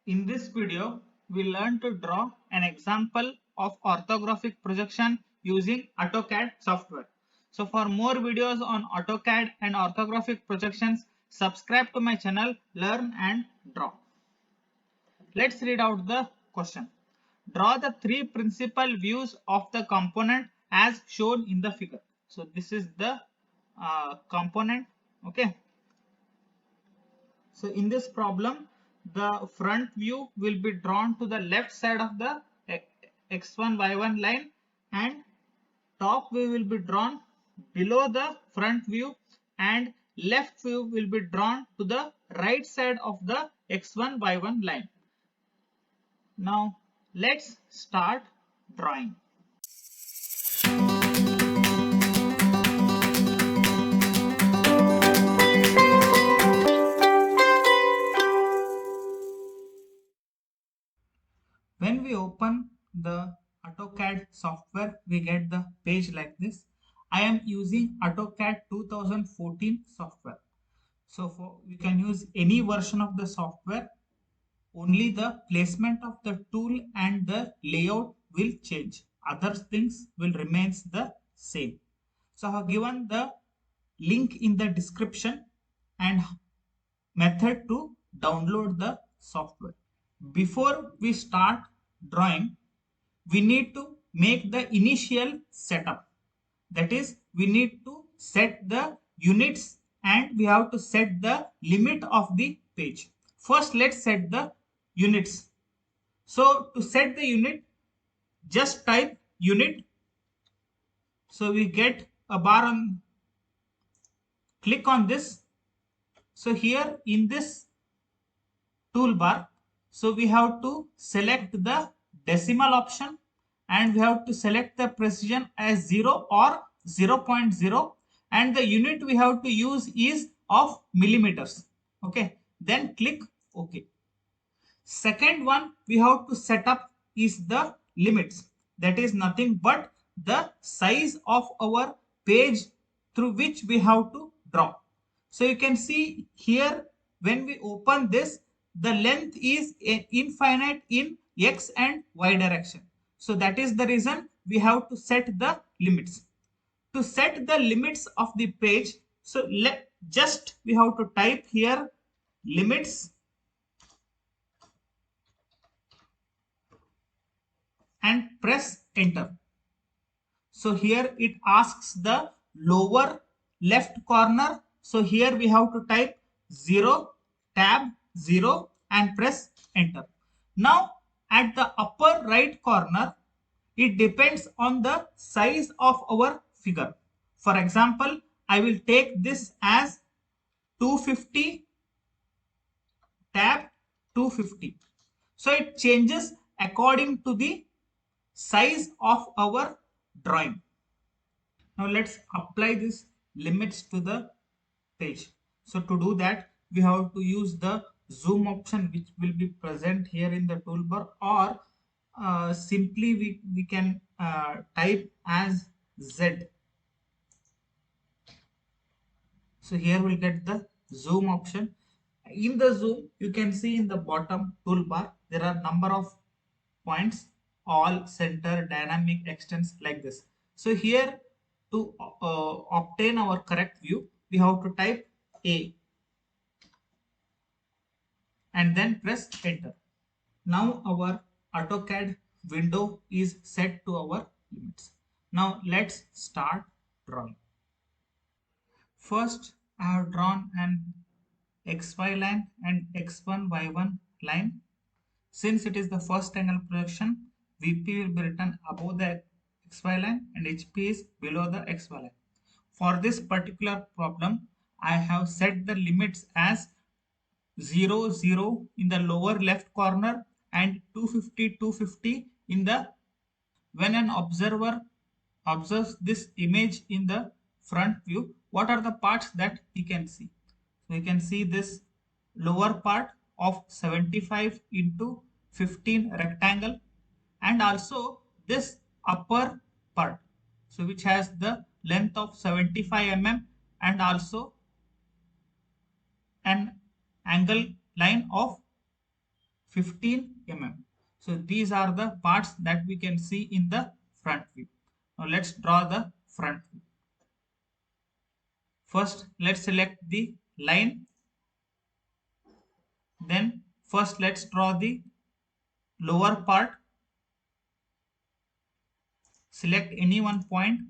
In this video, we learn to draw an example of orthographic projection using AutoCAD software. So for more videos on AutoCAD and orthographic projections, subscribe to my channel, Learn and Draw. Let's read out the question. Draw the three principal views of the component as shown in the figure. So this is the component. Okay. So in this problem, the front view will be drawn to the left side of the x1 y1 line, and top view will be drawn below the front view, and left view will be drawn to the right side of the x1 y1 line. Now let's start drawing. When we open the AutoCAD software, we get the page like this. I am using AutoCAD 2014 software. So you can use any version of the software. Only the placement of the tool and the layout will change. Other things will remain the same. So I have given the link in the description and method to download the software. Before we start drawing, we need to make the initial setup. That is, we need to set the units and we have to set the limit of the page. First, let's set the units. So to set the unit, just type unit. So we get a bar on, click on this. So here in this toolbar, so we have to select the decimal option and we have to select the precision as 0 or 0.0, and the unit we have to use is of millimeters. Okay, then click OK. Second one we have to set up is the limits. That is nothing but the size of our page through which we have to draw. So you can see here, when we open this, the length is infinite in x and y direction. So that is the reason we have to set the limits. To set the limits of the page, so just we have to type here limits and press enter. So here it asks the lower left corner. So here we have to type 0, tab 0 and press enter. Now at the upper right corner, it depends on the size of our figure. For example, I will take this as 250, tab 250. So it changes according to the size of our drawing. Now let's apply this limits to the page. So to do that, we have to use the zoom option, which will be present here in the toolbar, or simply we can type as Z. So here we'll get the zoom option. In the zoom, you can see in the bottom toolbar, there are number of points, all, center, dynamic, extents, like this. So here to obtain our correct view, we have to type A and then press enter. Now our AutoCAD window is set to our limits. Now let's start drawing. First, I have drawn an XY line and X1 Y1 line. Since it is the first angle projection, VP will be written above the XY line and HP is below the XY line. For this particular problem, I have set the limits as 0, 0 in the lower left corner and 250, 250 in the, when an observer observes this image in the front view, what are the parts that he can see? So you can see this lower part of 75 into 15 rectangle, and also this upper part, so which has the length of 75 mm and also an angle line of 15 mm. So these are the parts that we can see in the front view. Now let's draw the front view. First, let's select the line. Then first let's draw the lower part. Select any one point.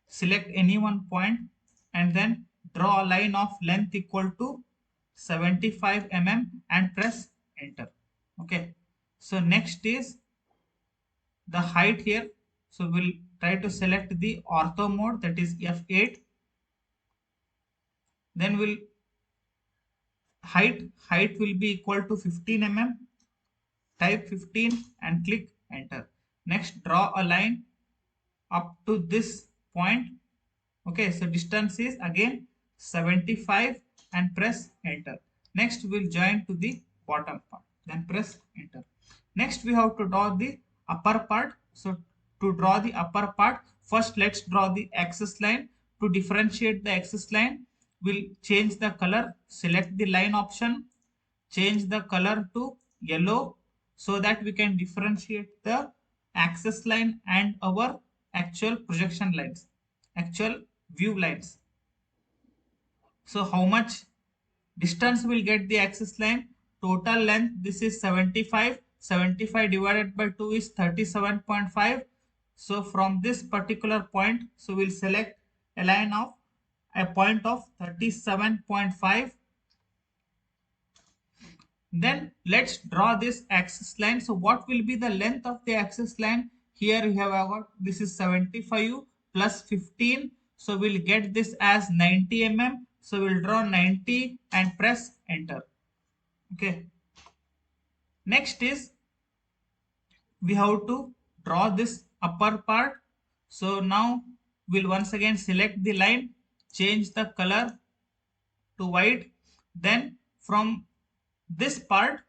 Select any one point and then draw a line of length equal to 75 mm and press enter. Okay. So next is the height here. So we'll try to select the ortho mode, that is F8. Then we'll height will be equal to 15 mm. Type 15 and click enter. Next, draw a line up to this point. Okay, so distance is again 75 and press enter. Next, we'll join to the bottom part. Then press enter. Next, we have to draw the upper part. So to draw the upper part, first let's draw the axis line. To differentiate the axis line, we'll change the color. Select the line option. Change the color to yellow so that we can differentiate the axis line and our actual projection lines, actual view lines. So how much distance will get the axis line? Total length, this is 75. 75 divided by 2 is 37.5. So from this particular point, so we'll select a line of a point of 37.5. Then let's draw this axis line. So what will be the length of the axis line? Here we have got, this is 75 plus 15. So we'll get this as 90 mm. So we'll draw 90 and press enter. Okay. Next is we have to draw this upper part. So now we'll once again select the line, change the color to white. Then from this part,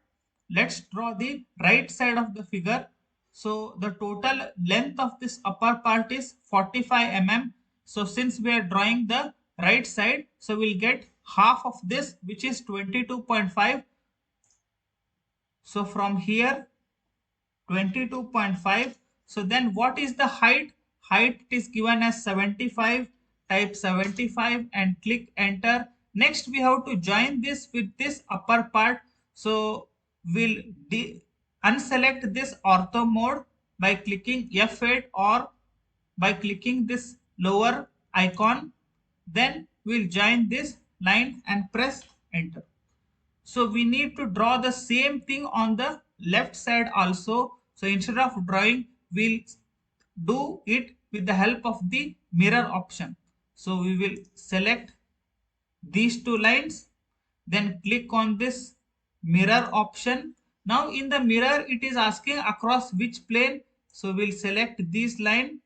let's draw the right side of the figure. So the total length of this upper part is 45 mm. So since we are drawing the right side, so we'll get half of this, which is 22.5. So from here 22.5. So then what is the height? Height is given as 75. Type 75 and click enter. Next we have to join this with this upper part. So we'll unselect this ortho mode by clicking F8 or by clicking this lower icon. Then we'll join this line and press enter. So we need to draw the same thing on the left side also. So instead of drawing, we'll do it with the help of the mirror option. So we will select these two lines, then click on this mirror option. Now in the mirror, it is asking across which plane. So we'll select this line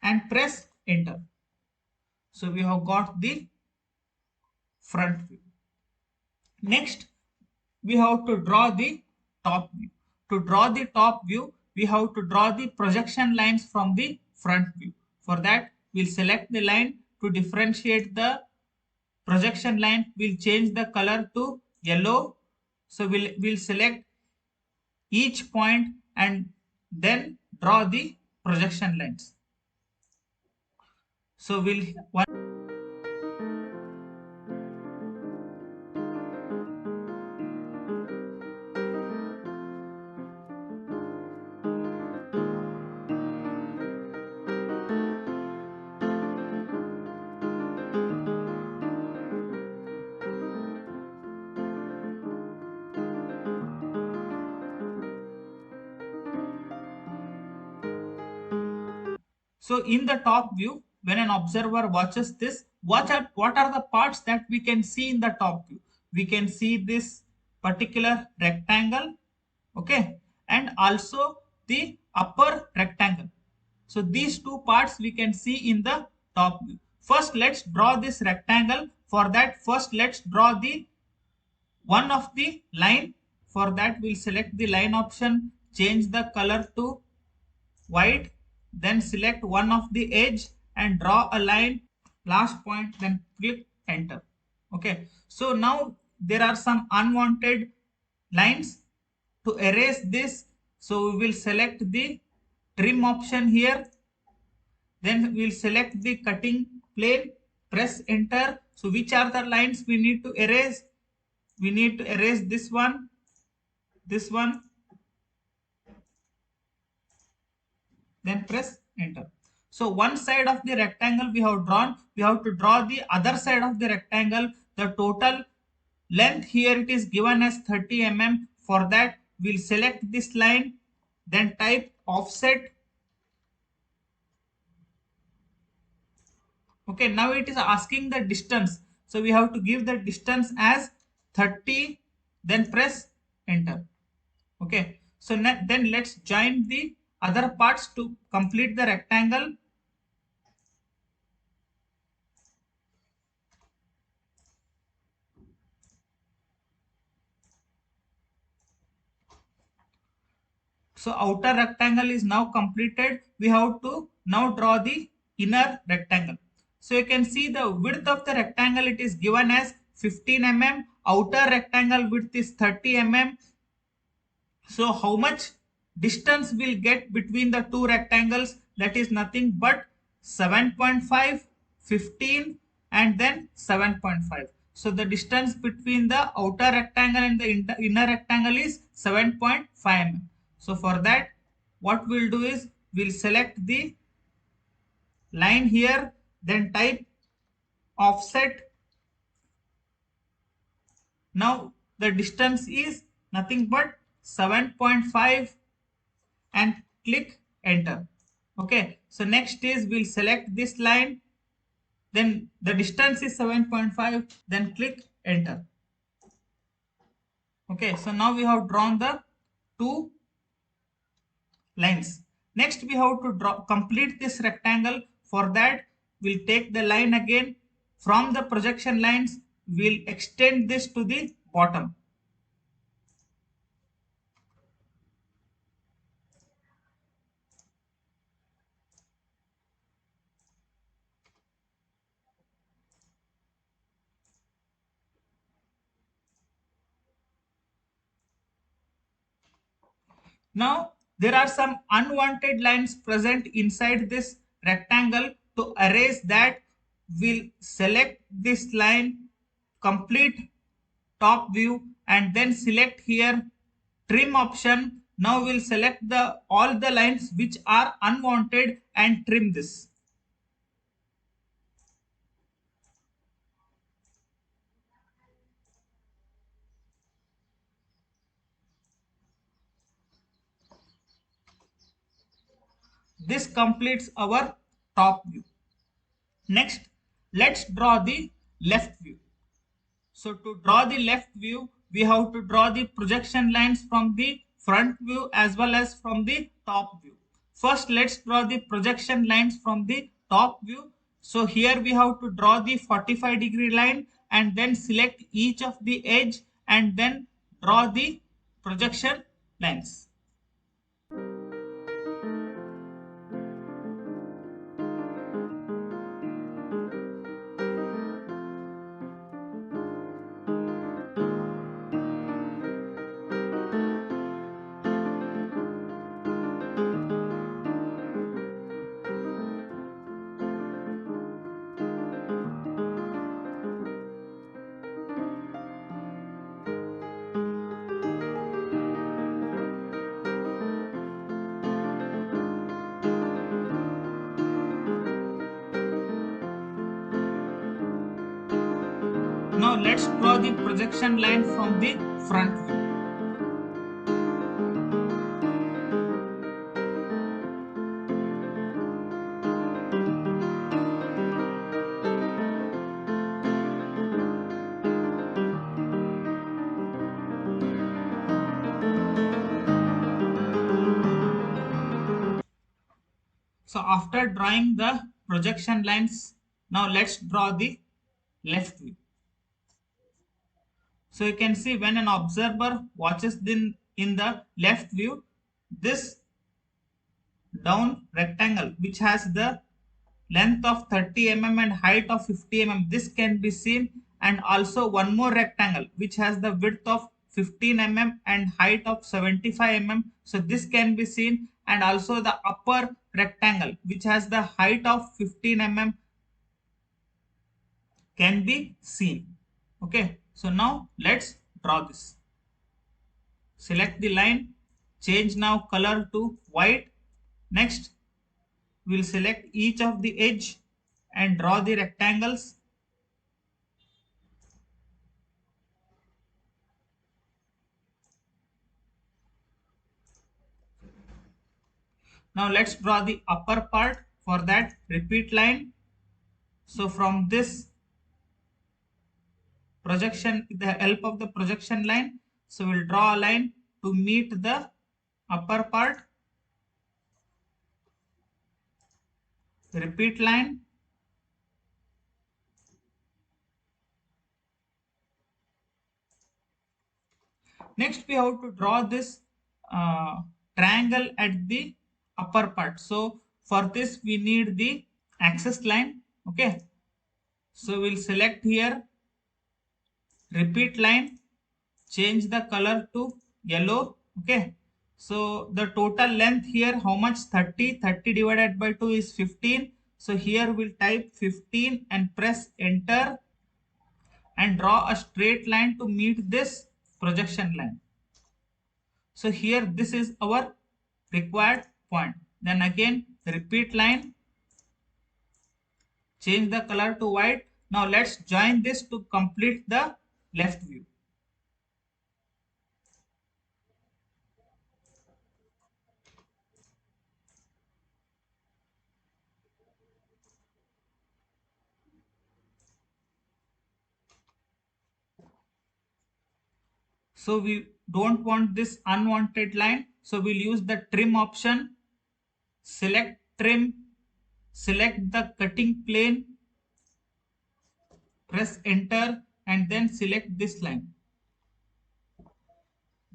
and press enter. So we have got the front view. Next, we have to draw the top view. To draw the top view, we have to draw the projection lines from the front view. For that, we'll select the line. To differentiate the projection line, we'll change the color to yellow. So we'll select each point and then draw the projection lines. So we'll So in the top view, when an observer watches this, what are the parts that we can see in the top view? We can see this particular rectangle, okay, and also the upper rectangle. So these two parts we can see in the top view. First, let's draw this rectangle. For that, first let's draw the one of the line. For that, we'll select the line option, change the color to white, then select one of the edge and draw a line last point, then click enter. Okay, so now there are some unwanted lines. To erase this, so we will select the trim option here, then we'll select the cutting plane, press enter. So which are the lines we need to erase? We need to erase this one, then press enter. So one side of the rectangle we have drawn, we have to draw the other side of the rectangle. The total length here it is given as 30 mm. For that we'll select this line, then type offset. Okay, now it is asking the distance, so we have to give the distance as 30, then press enter. Okay, so then let's join the other parts to complete the rectangle. So outer rectangle is now completed. We have to now draw the inner rectangle. So you can see the width of the rectangle, it is given as 15 mm. Outer rectangle width is 30 mm. So how much distance will get between the two rectangles? That is nothing but 7.5, 15, and then 7.5. So the distance between the outer rectangle and the inner rectangle is 7.5 mm. So for that, what we'll do is we'll select the line here, then type offset. Now the distance is nothing but 7.5 and click enter. Okay, so next is we'll select this line, then the distance is 7.5, then click enter. Okay, so now we have drawn the two lines. Next we have to draw complete this rectangle. For that we'll take the line again from the projection lines, we'll extend this to the bottom. Now there are some unwanted lines present inside this rectangle. To erase that, we'll select this line, complete top view, and then select here trim option. Now we'll select the all the lines which are unwanted and trim this. This completes our top view. Next, let's draw the left view. So to draw the left view, we have to draw the projection lines from the front view as well as from the top view. First, let's draw the projection lines from the top view. So here we have to draw the 45-degree line and then select each of the edge and then draw the projection lines. Now let's draw the projection line from the front view. So after drawing the projection lines, now let's draw the left view. So you can see when an observer watches in the left view, this down rectangle which has the length of 30 mm and height of 50 mm, this can be seen and also one more rectangle which has the width of 15 mm and height of 75 mm. So this can be seen, and also the upper rectangle which has the height of 15 mm can be seen. Okay, so now let's draw this. Select the line, change now color to white. Next, we'll select each of the edge and draw the rectangles. Now let's draw the upper part. For that, repeat line. So from this projection, with the help of the projection line, so we'll draw a line to meet the upper part. Repeat line. Next, we have to draw this triangle at the upper part. So for this, we need the axis line. Okay. So we'll select here, repeat line, change the color to yellow. Okay. So the total length here, how much? 30. 30 divided by 2 is 15. So here we'll type 15 and press enter and draw a straight line to meet this projection line. So here this is our required point. Then again repeat line, change the color to white. Now let's join this to complete the left view. So we don't want this unwanted line. So we'll use the trim option. Select trim, select the cutting plane, press enter and then select this line.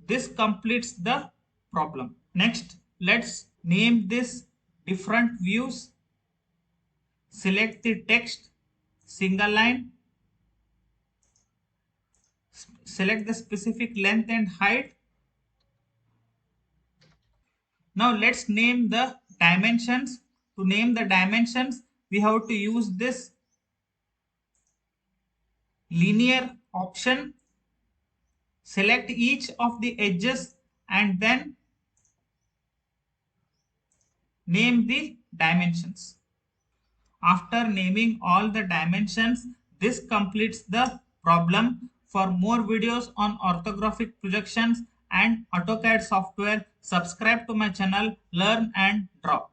This completes the problem. Next, let's name this different views. Select the text, single line, select the specific length and height. Now let's name the dimensions. To name the dimensions, we have to use this linear option. Select each of the edges and then name the dimensions. After naming all the dimensions, this completes the problem. For more videos on orthographic projections and AutoCAD software, subscribe to my channel Learn and Draw.